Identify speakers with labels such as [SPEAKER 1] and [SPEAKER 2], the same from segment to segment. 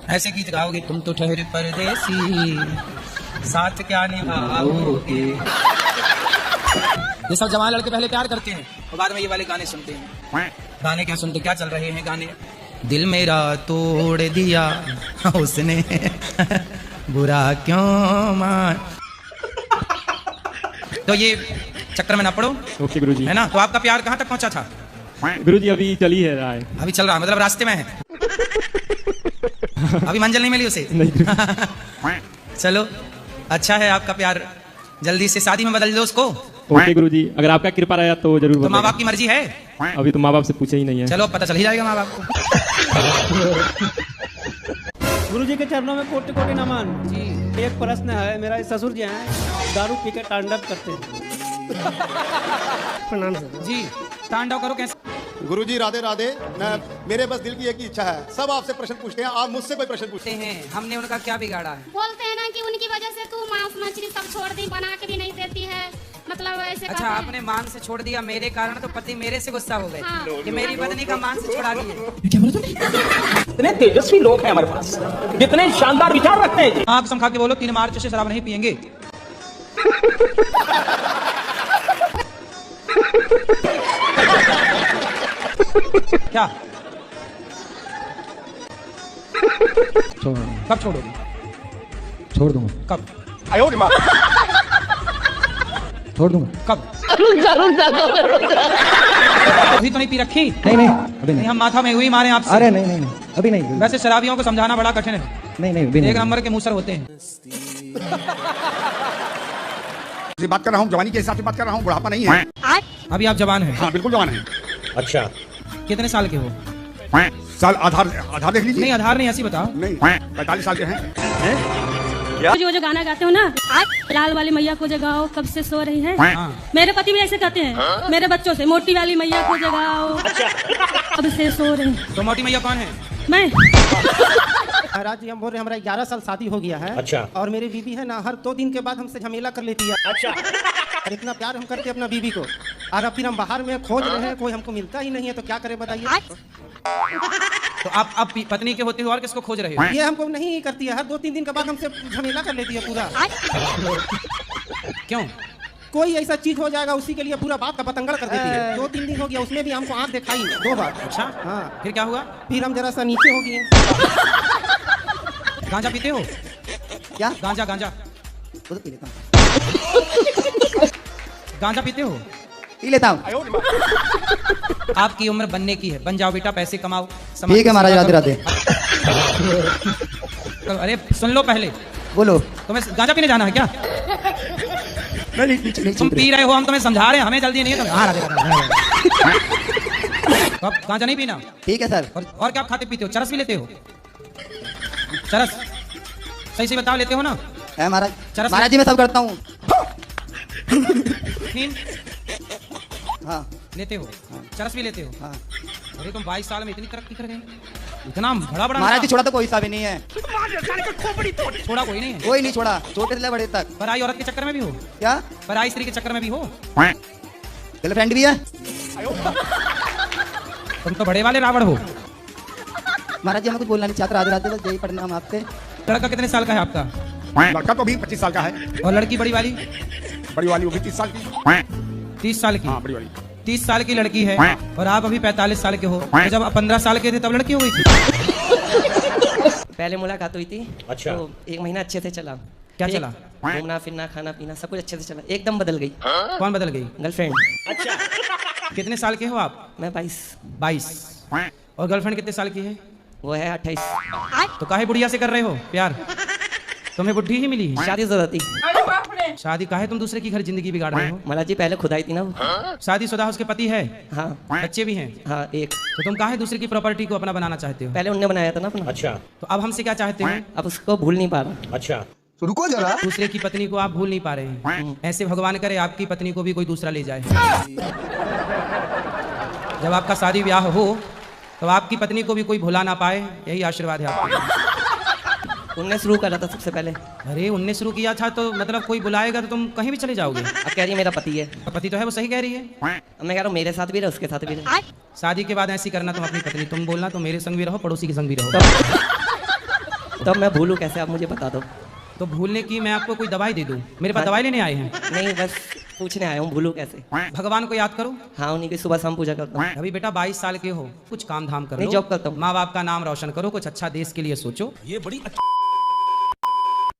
[SPEAKER 1] ऐसे गीत गाओगे, तुम तो ठहरे परदेसी साथ क्या निभाओगे। ये सब जवान लड़के पहले प्यार करते हैं और बाद में ये वाले गाने सुनते हैं। गाने क्या सुनते, क्या चल रहे हैं गाने? दिल मेरा तोड़ दिया उसने बुरा क्यों मान। तो ये चक्कर में ना पड़ो।
[SPEAKER 2] ओके गुरुजी।
[SPEAKER 1] है ना? तो आपका प्यार कहाँ तक पहुँचा था?
[SPEAKER 2] गुरुजी अभी चल ही है रहा है।
[SPEAKER 1] अभी चल रहा है, मतलब रास्ते में है। अभी मंजिल नहीं मिली उसे।
[SPEAKER 2] नहीं।
[SPEAKER 1] चलो अच्छा है आपका प्यार, जल्दी से शादी में बदल दो उसको।
[SPEAKER 2] ओके गुरुजी, अगर आपका कृपा रहा तो जरूर।
[SPEAKER 1] तो माँ बाप की मर्जी है।
[SPEAKER 2] अभी तो माँ बाप से पूछे ही नहीं है।
[SPEAKER 1] चलो पता चल ही जाएगा माँ बाप को।
[SPEAKER 3] गुरुजी के चरणों में कोटि कोटि नमन जी। एक प्रश्न है, मेरा ससुर जी हैं, दारू पी के तांडव करते हैं। प्रणाम सर
[SPEAKER 1] जी। तांडव करो कैसे?
[SPEAKER 4] गुरुजी राधे राधे। मेरे बस दिल की एक ही इच्छा है, सब आपसे प्रश्न पूछते हैं, आप मुझसे कोई प्रश्न पूछते
[SPEAKER 1] हैं। हमने उनका क्या बिगाड़ा है?
[SPEAKER 5] बोलते हैं ना कि उनकी वजह से तू मांस मछली सब छोड़ दी, बना के भी नहीं देती है, मतलब ऐसे।
[SPEAKER 1] अच्छा, आपने मांस से छोड़ दिया, मेरे कारण तो पति मेरे से गुस्सा हो गए। हाँ। कि मेरी पत्नी का मांस छोड़ा दिए। क्या बोला तूने?
[SPEAKER 6] इतने तेजस्वी लोग हैं हमारे पास, इतने शानदार विचार रखते हैं।
[SPEAKER 1] आप समझा के बोलो 3 मार्च से शराब नहीं पियेंगे। क्या? कब छोड़ोगे?
[SPEAKER 7] छोड़ दूंगा।
[SPEAKER 1] कब?
[SPEAKER 7] छोड़ दूंगा।
[SPEAKER 1] कब? अभी तो नहीं पी रखी?
[SPEAKER 7] नहीं अभी नहीं।
[SPEAKER 1] हम माथा में हुई मारे आपसे।
[SPEAKER 7] अरे नहीं अभी नहीं।
[SPEAKER 1] वैसे शराबियों को समझाना बड़ा कठिन है।
[SPEAKER 7] नहीं
[SPEAKER 1] एक नंबर के मूसर होते हैं।
[SPEAKER 4] बात कर रहा हूँ, जवानी के हिसाब से बात कर रहा हूँ, बुढ़ापा नहीं है।
[SPEAKER 1] अभी आप जवान हैं?
[SPEAKER 4] हाँ बिल्कुल जवान है।
[SPEAKER 6] अच्छा,
[SPEAKER 1] कितने साल के हो?
[SPEAKER 4] साल आधार देख लीजिए।
[SPEAKER 1] नहीं आधार नहीं, ऐसी बताओ।
[SPEAKER 4] नहीं 45 साल के हैं।
[SPEAKER 8] जो गाना गाते हो ना, लाल वाली मैया को जगाओ, कब से सो रही है। मेरे पति भी ऐसे कहते हैं मेरे बच्चों से, मोटी वाली मैया को जगाओ, कब से सो रही।
[SPEAKER 1] तो मोटी मैया कौन है?
[SPEAKER 8] मैं।
[SPEAKER 3] महाराज जी हम बोल रहे हैं, हमारा 11 साल शादी हो गया है।
[SPEAKER 6] अच्छा।
[SPEAKER 3] और मेरी बीबी है ना, हर 2 दिन के बाद हमसे झमेला कर लेती है। अच्छा। और इतना प्यार हम करते हैं अपना बीबी को, और अब फिर हम बाहर में खोज रहे हैं, कोई हमको मिलता ही नहीं है, तो क्या करें बताइए।
[SPEAKER 1] तो आप पत्नी के होते हो और किसको खोज रहे हो?
[SPEAKER 3] ये हमको नहीं करती है, हर 2-3 दिन के बाद हमसे झमेला कर लेती है पूरा।
[SPEAKER 1] क्यों?
[SPEAKER 3] कोई ऐसा चीज हो जाएगा उसी के लिए पूरा बात का पतंगड़ कर देती है। 2-3 दिन हो गया, उसमें भी हमको आंख दिखाई 2 बार।
[SPEAKER 1] अच्छा
[SPEAKER 3] हाँ।
[SPEAKER 1] फिर क्या हुआ?
[SPEAKER 3] फिर हम जरा सा नीचे हो गए।
[SPEAKER 1] गांजा पीते हो?
[SPEAKER 3] क्या?
[SPEAKER 1] गांजा
[SPEAKER 3] वो तो पी लेता हूँ।
[SPEAKER 1] गांजा पीते हो?
[SPEAKER 3] पी लेता हूँ।
[SPEAKER 1] आपकी उम्र बनने की है, बन जाओ बेटा, पैसे कमाओ।
[SPEAKER 7] ठीक है महाराज, राधे राधे।
[SPEAKER 1] अरे सुन लो पहले।
[SPEAKER 7] बोलो।
[SPEAKER 1] तुम्हें गांजा पीने जाना है क्या?
[SPEAKER 7] नहीं,
[SPEAKER 1] तुम पी रहे हो, हम तुम्हें समझा रहे हैं, हमें जल्दी नहीं है। हाँ तो गांजा नहीं पीना।
[SPEAKER 7] ठीक है सर।
[SPEAKER 1] और क्या खाते पीते हो? चरस भी लेते हो? चरस सही से बताओ, लेते हो ना?
[SPEAKER 7] महाराज, महाराज जी मैं सब करता हूँ।
[SPEAKER 1] हाँ लेते हो? हाँ। चरस भी लेते हो? हाँ। अरे तुम 22 साल में इतनी तरक्की कर गए, इतना बड़ा।
[SPEAKER 7] महाराज जी छोड़ा तो कोई सा भी नहीं है।
[SPEAKER 1] छोड़ा कोई नहीं है?
[SPEAKER 7] कोई नहीं छोड़ा, छोटे से बड़े तक।
[SPEAKER 1] पराई औरत के चक्कर में भी हो?
[SPEAKER 7] क्या?
[SPEAKER 1] पराई स्त्री के चक्कर में भी हो?
[SPEAKER 7] गर्लफ्रेंड भी है?
[SPEAKER 1] तुम तो बड़े वाले रावण हो।
[SPEAKER 7] महाराज जी हमें कुछ बोलना नहीं चाहता, राधे राधे, बस यही पढ़ना हम आपसे।
[SPEAKER 1] लड़का कितने साल का है आपका?
[SPEAKER 4] लड़का तो अभी 25 साल का है।
[SPEAKER 1] और लड़की बड़ी वाली?
[SPEAKER 4] बड़ी वाली वो भी 30 साल की।
[SPEAKER 1] 30 साल की?
[SPEAKER 4] हाँ बड़ी वाली
[SPEAKER 1] 30 साल की लड़की है और आप अभी 45 साल के हो। तो जब आप 15 साल के थे तब लड़की हो गई थी?
[SPEAKER 9] पहले मुलाकात हुई थी।
[SPEAKER 6] अच्छा।
[SPEAKER 9] तो 1 महीना अच्छे से चला।
[SPEAKER 1] क्या चला?
[SPEAKER 9] घूमना फिरना खाना पीना सब कुछ अच्छे से चला, एकदम बदल गई।
[SPEAKER 1] कौन बदल गई?
[SPEAKER 9] गर्लफ्रेंड।
[SPEAKER 6] अच्छा।
[SPEAKER 1] कितने साल के हो आप?
[SPEAKER 9] मैं 22।
[SPEAKER 1] 22। और गर्लफ्रेंड कितने साल की है?
[SPEAKER 9] वो है 28।
[SPEAKER 1] तो काहे बुढ़िया से कर रहे हो प्यार? तुम्हें बुढ़ी ही मिली?
[SPEAKER 9] शादी जरूरत थी।
[SPEAKER 1] शादी काहे तुम दूसरे की घर जिंदगी बिगाड़ रहे हो?
[SPEAKER 9] मला जी पहले खुद आई थी ना वो।
[SPEAKER 1] शादीशुदा उसके पति है?
[SPEAKER 9] हाँ।
[SPEAKER 1] बच्चे भी हैं?
[SPEAKER 9] हाँ 1।
[SPEAKER 1] तो तुम काहे दूसरे की प्रॉपर्टी को अपना बनाना चाहते हो?
[SPEAKER 9] पहले उनने बनाया था ना अपना।
[SPEAKER 6] अच्छा।
[SPEAKER 1] तो अब हमसे क्या चाहते हो?
[SPEAKER 9] अब उसको भूल नहीं पा रहा।
[SPEAKER 6] अच्छा।
[SPEAKER 7] तो रुको जरा।
[SPEAKER 1] दूसरे की पत्नी को आप भूल नहीं पा रहे हैं। ऐसे भगवान करे आपकी पत्नी को भी कोई दूसरा ले जाए। जब आपका शादी ब्याह हो तो आपकी पत्नी को भी कोई भुला ना पाए, यही आशीर्वाद है आपको।
[SPEAKER 9] उनने शुरू करा था सबसे पहले।
[SPEAKER 1] अरे उनने शुरू किया था तो मतलब कोई बुलाएगा तो तुम कहीं भी चले जाओगे।
[SPEAKER 9] अब कह रही है मेरा पति है।
[SPEAKER 1] पति तो है, वो सही कह रही है।
[SPEAKER 9] अब मैं कह रहा हूँ मेरे साथ भी रहे उसके साथ भी रहे।
[SPEAKER 1] शादी के बाद ऐसी करना तुम अपनी पत्नी, तुम बोलना तो मेरे संग भी रहो, पड़ोसी के संग भी रहो।
[SPEAKER 9] तो मैं भूलूं कैसे, आप मुझे बता दो।
[SPEAKER 1] तो भूलने की मैं आपको कोई दवाई दे दूं? मेरे पास दवाई लेने आए हैं?
[SPEAKER 9] नहीं, बस पूछने आया हूँ, भूलूं कैसे।
[SPEAKER 1] भगवान को याद करो।
[SPEAKER 9] हाँ, उन्हीं की सुबह शाम पूजा करता हूँ।
[SPEAKER 1] अभी बेटा 22 साल के हो, कुछ काम धाम करो।
[SPEAKER 9] नहीं, जॉब करता हूँ।
[SPEAKER 1] माँ बाप का नाम रोशन करो, कुछ अच्छा देश के लिए सोचो। ये बड़ी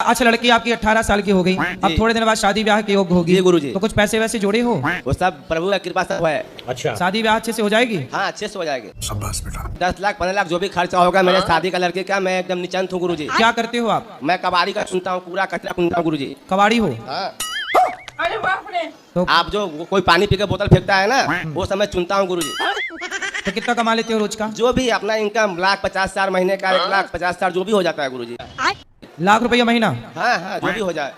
[SPEAKER 1] अच्छा लड़की आपकी 18 साल की हो गई, अब थोड़े दिन बाद शादी ब्याह के योग्य होगी।
[SPEAKER 6] जी गुरुजी।
[SPEAKER 1] तो कुछ पैसे वैसे जोड़े हो?
[SPEAKER 6] वो सब प्रभु की कृपा से है। अच्छा।
[SPEAKER 1] शादी ब्याह अच्छे से हो जाएगी?
[SPEAKER 6] हाँ, अच्छे से हो जाएगी। शाबाश बेटा। 10 लाख 15 लाख जो भी खर्चा होगा मेरे शादी का लड़के का, मैं एकदम निश्चिंत हूँ गुरुजी।
[SPEAKER 1] क्या करते हो आप?
[SPEAKER 6] मैं कबाड़ी का सुनता हूँ, पूरा कचरा सुनता हूँ गुरुजी।
[SPEAKER 1] कबाड़ी हो?
[SPEAKER 6] हाँ।
[SPEAKER 1] तो
[SPEAKER 6] आप जो कोई पानी पी के बोतल फेंकता है ना, वो सब मैं चुनता हूँ गुरुजी।
[SPEAKER 1] तो कितना कमा लेते हो रोज का?
[SPEAKER 6] जो भी अपना इनकम 1,50,000 महीने का, 1,50,000 जो भी हो जाता है गुरुजी।
[SPEAKER 1] लाख रुपया महीना?
[SPEAKER 6] हाँ हाँ, जो भी हो जाए।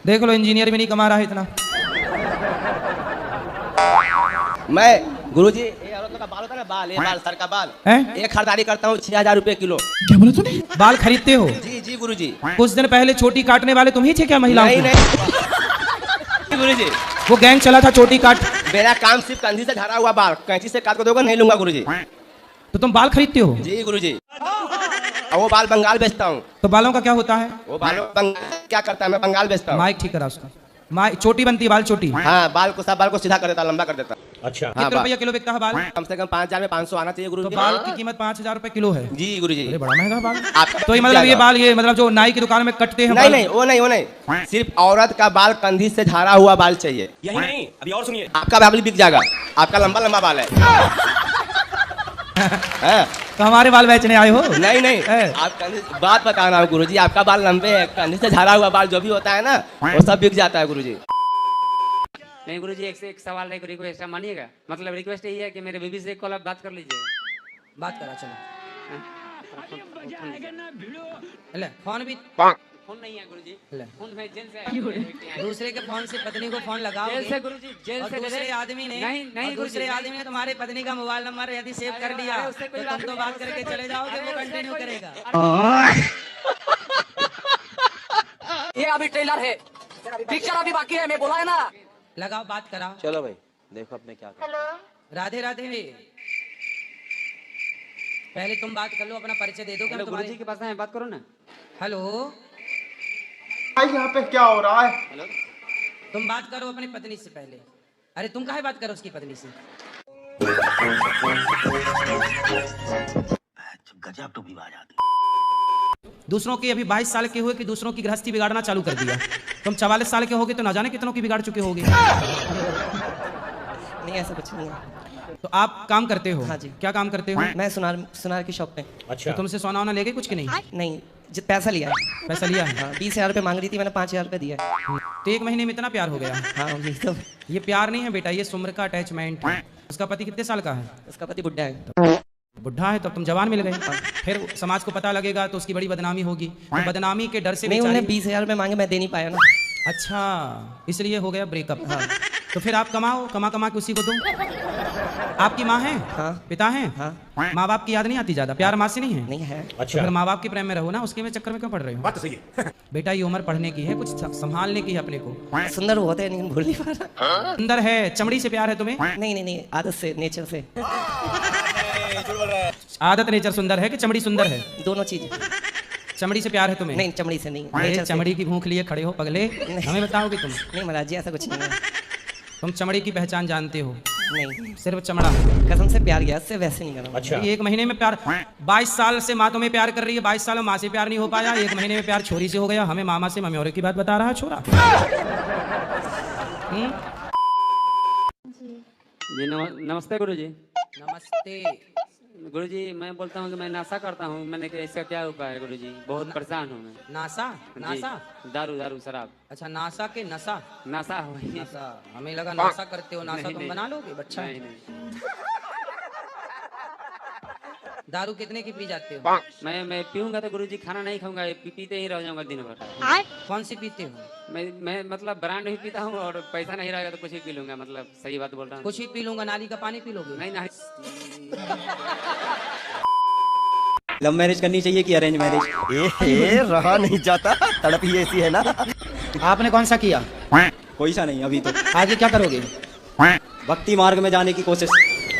[SPEAKER 1] देख लो, इंजीनियर भी नहीं कमा रहा है इतना।
[SPEAKER 6] मैं गुरुजी ये औरतों का बाल होता है ना, बाल, ये बाल, सर का बाल,
[SPEAKER 1] हैं?
[SPEAKER 6] एक खरीदारी करता हूँ 6,000 रुपए किलो।
[SPEAKER 1] क्या बोला तूने? बाल खरीदते हो?
[SPEAKER 6] जी जी गुरुजी।
[SPEAKER 1] कुछ दिन पहले चोटी काटने वाले तुम ही थे क्या महिलाओं
[SPEAKER 6] नहीं
[SPEAKER 1] की?
[SPEAKER 6] नहीं गुरुजी,
[SPEAKER 1] वो गैंग चला था चोटी काट।
[SPEAKER 6] मेरा काम सिर्फ कंधी से झड़ा हुआ बाल, कैंची से काट कर दोगे नहीं लूंगा गुरुजी।
[SPEAKER 1] तो तुम बाल खरीदते हो?
[SPEAKER 6] जी गुरुजी। और वो बाल बंगाल बेचता हूँ।
[SPEAKER 1] तो बालों का क्या होता है?
[SPEAKER 6] वो बालों क्या करता है, मैं बंगाल बेचता हूँ।
[SPEAKER 1] माइक ठीक करा उसका। चोटी बनती है, बाल चोटी।
[SPEAKER 6] हाँ, बाल को सब बाल को सीधा कर देता, लंबा कर देता। अच्छा। हाँ,
[SPEAKER 1] कितने रुपया किलो बिकता है बाल?
[SPEAKER 6] कम से कम 5,000 में 500 आना चाहिए
[SPEAKER 1] तो
[SPEAKER 6] गुरुजी।
[SPEAKER 1] बाल की कीमत 5,000 रुपए किलो है?
[SPEAKER 6] जी गुरुजी।
[SPEAKER 1] अरे बड़ा महंगा बाल।
[SPEAKER 6] आपका
[SPEAKER 1] तो ये मतलब ये बाल, ये मतलब जो नाई की दुकान में कटते हैं?
[SPEAKER 6] नहीं नहीं, वो नहीं, वो नहीं, सिर्फ औरत का बाल कंधी से झाड़ा हुआ बाल चाहिए।
[SPEAKER 10] यही नहीं, अभी और सुनिए।
[SPEAKER 6] आपका बाल भी बिक जाएगा, आपका लंबा लंबा बाल है।
[SPEAKER 1] तो हमारे बाल बेचने आए हो?
[SPEAKER 6] नहीं नहीं, आप कंधी बात बता रहा हूँ गुरुजी, आपका बाल लंबे है, कंधी से झाड़ा हुआ बाल जो भी होता है ना, वो सब बिक जाता है गुरुजी।
[SPEAKER 11] नहीं गुरुजी, एक से एक सवाल है, रिक्वेस्ट है, मानिएगा? मतलब रिक्वेस्ट यही है कि मेरे बीबी से एक कॉल आप बात कर लीजिए।
[SPEAKER 1] बात करा चलो। ले फोन भी
[SPEAKER 11] फोन नहीं है गुरुजी,
[SPEAKER 1] ले
[SPEAKER 11] फोन में जेल से
[SPEAKER 1] दूसरे के फोन से पत्नी को फोन लगाओ।
[SPEAKER 11] जेल से गुरुजी, जेल से
[SPEAKER 1] दूसरे आदमी ने
[SPEAKER 11] नहीं
[SPEAKER 1] दूसरे आदमी ने तुम्हारी पत्नी का मोबाइल नंबर यदि सेव कर लिया तो तुम तो बात करके चले जाओगे, वो कंटिन्यू करेगा।
[SPEAKER 11] ये अभी ट्रेलर है, पिक्चर अभी बाकी है, मैं बोला है ना।
[SPEAKER 1] लगाओ, बात कराओ।
[SPEAKER 6] चलो भाई, देखो अब मैं क्या कर।
[SPEAKER 1] राधे राधे। पहले तुम बात कर लो, अपना परिचय दे दो। क्या
[SPEAKER 11] गुरुजी के पास है, बात करो ना।
[SPEAKER 1] हेलो,
[SPEAKER 4] यहाँ पे क्या हो रहा है?
[SPEAKER 1] हेलो, तुम बात करो अपनी पत्नी से पहले। अरे तुम काहे बात करो उसकी पत्नी से?
[SPEAKER 10] गजब तो भी बात आती।
[SPEAKER 1] दूसरों की अभी 22 साल के हुए कि दूसरों की गृहस्थी बिगाड़ना चालू कर दिया। तुम 44 साल के होगे तो ना जाने कितनों की बिगाड़ चुके होगे।
[SPEAKER 9] नहीं, ऐसा कुछ नहीं है।
[SPEAKER 1] तो आप काम करते हो?
[SPEAKER 9] हाँ जी।
[SPEAKER 1] क्या काम करते हो?
[SPEAKER 9] मैं सुनार की शॉप पे।
[SPEAKER 1] अच्छा। तो तुमसे सोना वोना ले गए कुछ कि नहीं?
[SPEAKER 9] नहीं, पैसा लिया है।
[SPEAKER 1] पैसा लिया है?
[SPEAKER 9] 20,000 रुपये मांग रही थी, मैंने 5,000 रुपये दिया।
[SPEAKER 1] तो एक महीने में इतना प्यार हो गया?
[SPEAKER 9] हाँ, यही तो।
[SPEAKER 1] ये प्यार नहीं है बेटा, ये उम्र का अटैचमेंट है। उसका पति कितने साल का है?
[SPEAKER 9] उसका पति बुढ़ा है।
[SPEAKER 1] बुढ़ा है, तब तुम जवान मिल गए। फिर समाज को पता लगेगा तो उसकी बड़ी बदनामी होगी। तो बदनामी के डर से
[SPEAKER 9] नहीं, उन्हें 20,000 रुपये मांगे, मैं दे नहीं पाया ना।
[SPEAKER 1] अच्छा, इसलिए हो गया ब्रेकअप। हाँ। तो फिर आप कमाओ, कमा के उसी को दो। आपकी माँ है?
[SPEAKER 9] हाँ।
[SPEAKER 1] पिता है?
[SPEAKER 9] हाँ।
[SPEAKER 1] माँ बाप की याद नहीं आती ज्यादा? प्यार माँ से नहीं है?
[SPEAKER 9] नहीं है।
[SPEAKER 1] अच्छा। तो फिर माँ बाप के प्रेम में रहो ना, उसके में चक्कर में क्यों पड़ रहे हो?
[SPEAKER 4] बात तो सही है।
[SPEAKER 1] बेटा ये उम्र पढ़ने की है, कुछ संभालने की है अपने को।
[SPEAKER 9] सुंदर वो होते हैं लेकिन भूल नहीं पा रहा।
[SPEAKER 1] सुंदर है, चमड़ी से प्यार है तुम्हें?
[SPEAKER 9] नहीं, आदत से, नेचर से।
[SPEAKER 1] आदत नेचर सुंदर है कि चमड़ी सुंदर है?
[SPEAKER 9] दोनों चीज।
[SPEAKER 1] चमड़ी से प्यार है तुम्हें?
[SPEAKER 9] नहीं, चमड़ी से नहीं।
[SPEAKER 1] अरे चमड़ी की भूख लिए खड़े हो पगले, हमें बताओगे तुम?
[SPEAKER 9] नहीं महाराज जी, ऐसा कुछ नहीं है।
[SPEAKER 1] तुम चमड़ी की पहचान जानते हो?
[SPEAKER 9] नहीं,
[SPEAKER 1] सिर्फ चमड़ा।
[SPEAKER 9] कसम से प्यार गया, उससे वैसे नहीं करना।
[SPEAKER 1] अच्छा। एक महीने में प्यार? 22 साल से माँ तुम्हें प्यार कर रही है, 22 साल में माँ से प्यार नहीं हो पाया, एक महीने में प्यार छोरी से हो गया। हमें मामा से मम्योरे की बात बता रहा है छोरा।
[SPEAKER 11] जी नमस्ते गुरुजी।
[SPEAKER 1] नमस्ते
[SPEAKER 11] गुरुजी, मैं बोलता हूँ कि मैं नशा करता हूँ, मैंने कहा इसका क्या उपाय है गुरुजी? बहुत परेशान हूँ मैं।
[SPEAKER 1] नासा? नासा?
[SPEAKER 11] दारू शराब।
[SPEAKER 1] अच्छा, नासा के नशा?
[SPEAKER 11] नशा हो।
[SPEAKER 1] नशा, हमें लगा नासा करते हो। नासा तुम बना लोगे बच्चा?
[SPEAKER 11] नहीं।
[SPEAKER 1] दारू कितने की पी जाते हो?
[SPEAKER 11] मैं पीऊंगा तो गुरुजी खाना नहीं खाऊंगा, पीते ही रह जाऊंगा दिन भर।
[SPEAKER 1] कौन सी पीते हो?
[SPEAKER 11] मैं मतलब ब्रांड भी पीता हूँ, और पैसा नहीं रहेगा तो कुछ भी पी लूंगा। मतलब सही बात बोल रहा हूँ।
[SPEAKER 1] कुछ ही पी लूंगा? नाली का पानी पी लोगे?
[SPEAKER 11] नहीं।
[SPEAKER 10] लव मैरिज करनी चाहिए कि अरेंज मैरिज?
[SPEAKER 6] रहा नहीं जाता, तड़प ही ऐसी है ना।
[SPEAKER 1] आपने कौन सा किया?
[SPEAKER 10] कोई सा नहीं अभी तो।
[SPEAKER 1] आगे क्या करोगे?
[SPEAKER 10] भक्ति मार्ग में जाने की कोशिश।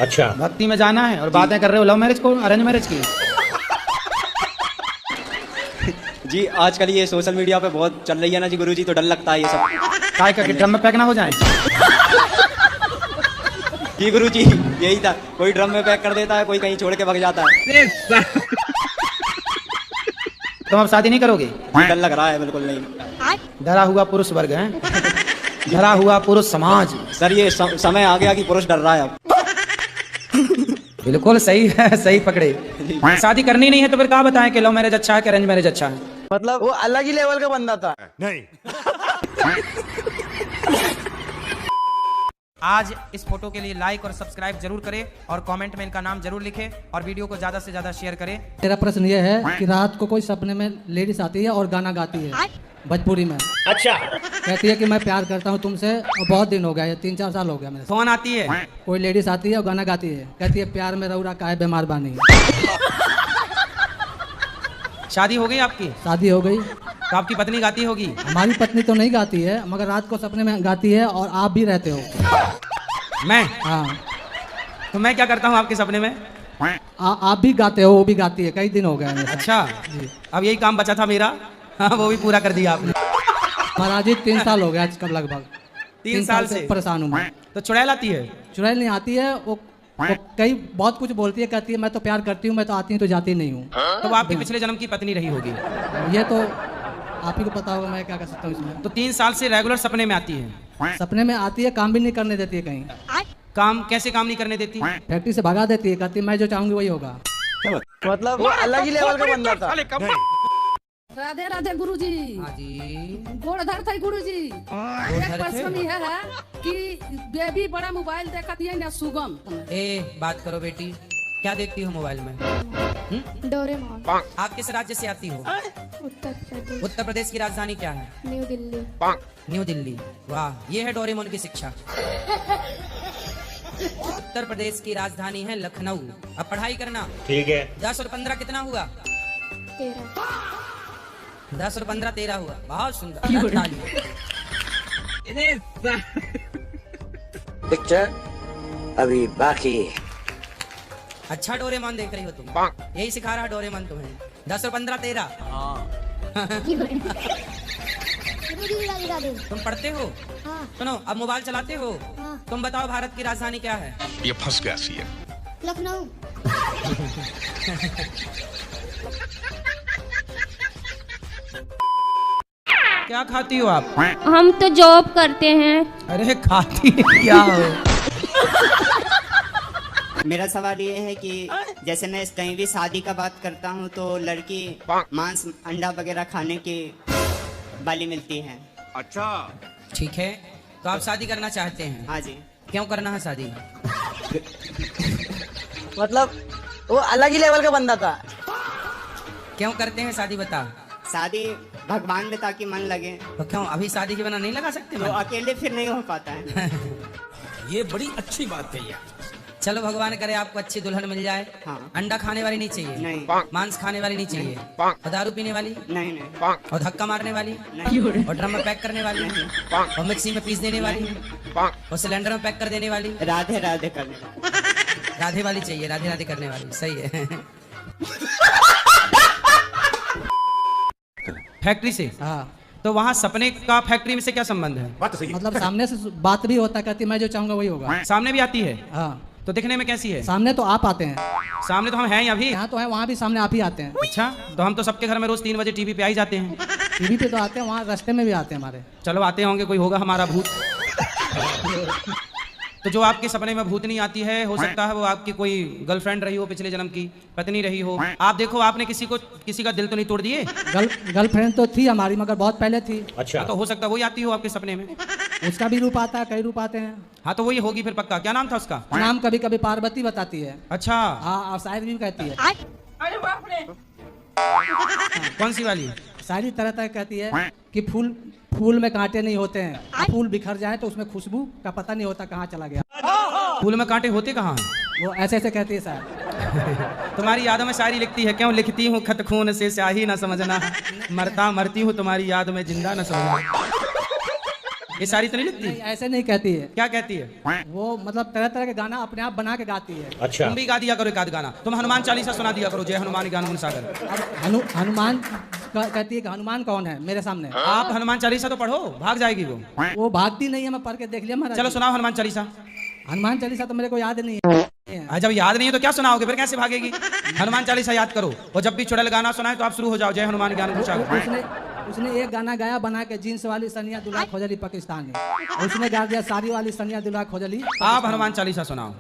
[SPEAKER 1] अच्छा, भक्ति में जाना है और बातें कर रहे हो लव मैरिज को अरेंज मैरिज की?
[SPEAKER 10] जी आजकल ये सोशल मीडिया पे बहुत चल रही है ना जी गुरुजी, तो डर लगता है ये सब।
[SPEAKER 1] काय का कि ड्रम में पैक ना हो जाए।
[SPEAKER 10] जी गुरुजी यही था, कोई ड्रम में पैक कर देता है, कोई कहीं छोड़ के भाग जाता है।
[SPEAKER 1] तुम अब शादी नहीं करोगे?
[SPEAKER 10] डर लग रहा है, बिल्कुल नहीं।
[SPEAKER 1] डरा हुआ पुरुष वर्ग है, डरा हुआ पुरुष समाज।
[SPEAKER 10] सर ये समय आ गया कि पुरुष डर रहा है अब।
[SPEAKER 1] बिल्कुल सही है, सही पकड़े। शादी करनी नहीं है तो फिर कहा बताएं कि लव मैरिज अच्छा है कि अरेंज मैरिज अच्छा है?
[SPEAKER 12] मतलब वो अलग ही लेवल का बंदा था।
[SPEAKER 4] नहीं।
[SPEAKER 1] आज इस फोटो के लिए लाइक और सब्सक्राइब जरूर करें और कमेंट में इनका नाम जरूर लिखें और वीडियो को ज्यादा से ज्यादा शेयर करें।
[SPEAKER 7] मेरा प्रश्न ये है कि रात को कोई सपने में लेडीज आती है और गाना गाती है भोजपुरी में।
[SPEAKER 12] अच्छा।
[SPEAKER 7] कहती है कि मैं प्यार करता हूँ तुमसे और बहुत दिन हो गया, 3-4 साल हो गया मेरे।
[SPEAKER 1] फोन आती है,
[SPEAKER 7] कोई लेडीज आती है और गाना गाती है, कहती है प्यार में रउरा काहे बीमार बानी।
[SPEAKER 1] शादी हो गई आपकी?
[SPEAKER 7] शादी हो गई।
[SPEAKER 1] तो आपकी पत्नी गाती होगी?
[SPEAKER 7] हमारी पत्नी तो नहीं गाती है, मगर रात को सपने में गाती है और आप भी रहते हो।
[SPEAKER 1] मैं?
[SPEAKER 7] हाँ।
[SPEAKER 1] तो मैं क्या करता हूँ आपके सपने में?
[SPEAKER 7] आप भी गाते हो, वो भी गाती है, कई दिन हो गए।
[SPEAKER 1] अच्छा, अब यही काम बचा था मेरा। हाँ, वो भी पूरा कर दिया आपने।
[SPEAKER 7] महाराज जी 3 साल हो गया कब लगभग।
[SPEAKER 1] 3 साल से
[SPEAKER 7] परेशान हूँ मैं।
[SPEAKER 1] तो चुड़ैल आती है?
[SPEAKER 7] चुड़ैल नहीं आती है, वो कई बहुत कुछ बोलती है, कहती है मैं तो प्यार करती हूँ, मैं तो आती हूँ तो जाती नहीं हूँ।
[SPEAKER 1] तो वो आपकी पिछले जन्म की पत्नी रही होगी।
[SPEAKER 7] ये तो आप ही को पता होगा, मैं क्या कर सकता हूँ इसमें।
[SPEAKER 1] तो 3 साल से रेगुलर सपने में आती है?
[SPEAKER 7] सपने में आती है, काम भी नहीं करने देती है कहीं।
[SPEAKER 1] काम कैसे काम नहीं करने देती?
[SPEAKER 7] फैक्ट्री से भगा देती है, कहती है मैं जो चाहूंगी वही होगा।
[SPEAKER 12] मतलब वो अलग ही लेवल का बंदा था।
[SPEAKER 13] राधे राधे गुरुजी।
[SPEAKER 1] हाँ जी।
[SPEAKER 13] गोड़ धरते गुरुजी। एक प्रश्न ये है कि बेबी बड़ा मोबाइल देखा दिया ना सुगम।
[SPEAKER 1] ए बात करो बेटी, क्या देखती हो मोबाइल में?
[SPEAKER 5] डोरेमोन।
[SPEAKER 1] आप किस राज्य से आती हो?
[SPEAKER 5] उत्तर प्रदेश।
[SPEAKER 1] उत्तर प्रदेश की राजधानी क्या है?
[SPEAKER 5] न्यू दिल्ली।
[SPEAKER 1] न्यू दिल्ली। वाह, ये है डोरेमोन की शिक्षा। उत्तर प्रदेश की राजधानी है लखनऊ। अब पढ़ाई करना।
[SPEAKER 12] ठीक है।
[SPEAKER 1] 10 और 15 कितना हुआ?
[SPEAKER 5] 13।
[SPEAKER 1] 10 और 15 13 हुआ। बहुत सुंदर।
[SPEAKER 12] पिक्चर अभी बाकी।
[SPEAKER 1] अच्छा डोरेमोन देख रही हो तुम? यही सिखा रहा डोरेमोन तुम्हें? 10 और 15 13। तुम पढ़ते हो?
[SPEAKER 5] हाँ।
[SPEAKER 1] सुनो, अब मोबाइल चलाते हो?
[SPEAKER 5] हाँ।
[SPEAKER 1] तुम बताओ भारत की राजधानी क्या है?
[SPEAKER 14] ये फंस गया सी है।
[SPEAKER 5] लखनऊ।
[SPEAKER 1] क्या खाती हो आप?
[SPEAKER 5] हम तो जॉब करते हैं।
[SPEAKER 1] अरे खाती क्या हो?
[SPEAKER 15] मेरा सवाल ये है कि जैसे मैं कहीं भी शादी का बात करता हूँ तो लड़की मांस अंडा वगैरह खाने की वाली मिलती है।
[SPEAKER 14] अच्छा,
[SPEAKER 1] ठीक है, तो आप शादी करना चाहते हैं?
[SPEAKER 15] हाँ जी।
[SPEAKER 1] क्यों करना है शादी?
[SPEAKER 12] मतलब वो अलग ही लेवल का बंदा था।
[SPEAKER 1] क्यों करते हैं शादी बता?
[SPEAKER 15] शादी भगवान में ताकि मन लगे।
[SPEAKER 1] तो क्यों अभी शादी के बिना नहीं लगा सकते?
[SPEAKER 15] तो अकेले फिर नहीं हो पाता है।
[SPEAKER 1] ये बड़ी अच्छी बात कही है। चलो भगवान करे आपको अच्छी दुल्हन मिल जाए।
[SPEAKER 15] हाँ।
[SPEAKER 1] अंडा खाने वाली नहीं चाहिए?
[SPEAKER 15] नहीं।
[SPEAKER 1] मांस खाने वाली नहीं चाहिए? और दारू पीने वाली?
[SPEAKER 15] नहीं नहीं।
[SPEAKER 1] और धक्का मारने वाली?
[SPEAKER 15] नहीं।
[SPEAKER 1] और ड्रम में पैक करने वाली? और मिक्सी में पीस देने वाली? और सिलेंडर में पैक कर देने वाली?
[SPEAKER 15] राधे राधे करने।
[SPEAKER 1] राधे वाली चाहिए, राधे राधे करने वाली। सही है। फैक्ट्री से?
[SPEAKER 7] हाँ।
[SPEAKER 1] तो वहाँ सपने का फैक्ट्री में से क्या संबंध है?
[SPEAKER 4] बात तो सही है।
[SPEAKER 7] मतलब सामने से बात भी होता है, कहती है मैं जो चाहूंगा वही होगा।
[SPEAKER 1] सामने भी आती है?
[SPEAKER 7] हाँ।
[SPEAKER 1] तो दिखने में कैसी है?
[SPEAKER 7] सामने तो आप आते हैं।
[SPEAKER 1] सामने तो हम हैं ही अभी।
[SPEAKER 7] यहाँ तो है, वहाँ भी सामने आप ही आते हैं।
[SPEAKER 1] अच्छा, तो हम तो सबके घर में रोज 3 बजे टीवी पे आ ही जाते हैं।
[SPEAKER 7] टीवी पे तो आते हैं, वहाँ रास्ते में भी आते हैं हमारे।
[SPEAKER 1] चलो आते होंगे, कोई होगा हमारा भूत। तो जो आपके सपने में भूतनी आती है, हो सकता है वो आपकी कोई गर्लफ्रेंड रही हो, पिछले जन्म की पत्नी रही हो। आप देखो, आपने किसी का दिल तो नहीं तोड़ दिए?
[SPEAKER 7] गर्लफ्रेंड तो थी हमारी, मगर बहुत पहले थी।
[SPEAKER 1] अच्छा, तो हो सकता है वही आती हो आपके सपने में।
[SPEAKER 7] उसका भी रूप आता है, कई रूप आते हैं।
[SPEAKER 1] हाँ, तो वही होगी फिर पक्का। क्या नाम था उसका?
[SPEAKER 7] नाम कभी कभी पार्वती बताती है।
[SPEAKER 1] अच्छा।
[SPEAKER 7] हाँ, और शायद भी कहती है।
[SPEAKER 1] कौन सी वाली?
[SPEAKER 7] शायरी तरह तरह कहती है कि फूल में कांटे नहीं होते हैं, फूल बिखर जाए तो उसमें खुशबू का पता नहीं होता कहाँ चला गया।
[SPEAKER 1] फूल में कांटे होते कहाँ हैं?
[SPEAKER 7] वो ऐसे ऐसे कहती है शायद।
[SPEAKER 1] तुम्हारी यादों में शायरी लिखती है? क्यों लिखती हूँ खत खून से स्याही ना समझना, मरती हूँ तुम्हारी याद में जिंदा न समझना। ये शायरी तो नहीं लिखती?
[SPEAKER 7] नहीं, ऐसे नहीं कहती है।
[SPEAKER 1] क्या कहती है?
[SPEAKER 7] वो मतलब तरह तरह के गाना अपने आप बना के गाती है।
[SPEAKER 1] अच्छा, तुम भी गा दिया करो एक आध गाना। तुम हनुमान चालीसा सुना दिया करो, जय हनुमान ज्ञान गुण सागर।
[SPEAKER 7] हनुमान कहती है कि हनुमान कौन है मेरे सामने।
[SPEAKER 1] आप हनुमान चालीसा तो पढ़ो, भाग जाएगी
[SPEAKER 7] वो भागती नहीं है, मैं पढ़ के देख लिया महाराज।
[SPEAKER 1] चलो सुनाओ हनुमान चालीसा।
[SPEAKER 7] हनुमान चालीसा तो मेरे को याद नहीं है।
[SPEAKER 1] जब याद नहीं है तो क्या सुनाओगे, फिर कैसे भागेगी? हनुमान चालीसा याद करो, और जब भी चुड़ैल गाना सुनाए तो आप शुरू हो जाओ, जय हनुमान ज्ञान गुण।
[SPEAKER 7] उसने एक गाना गाया बना के, जींस वाली सनिया दुल्हा खोजली पाकिस्तान में, उसने गा दिया साड़ी वाली सनिया दुल्हा खोजली।
[SPEAKER 1] आप हनुमान चालीसा सुनाओ।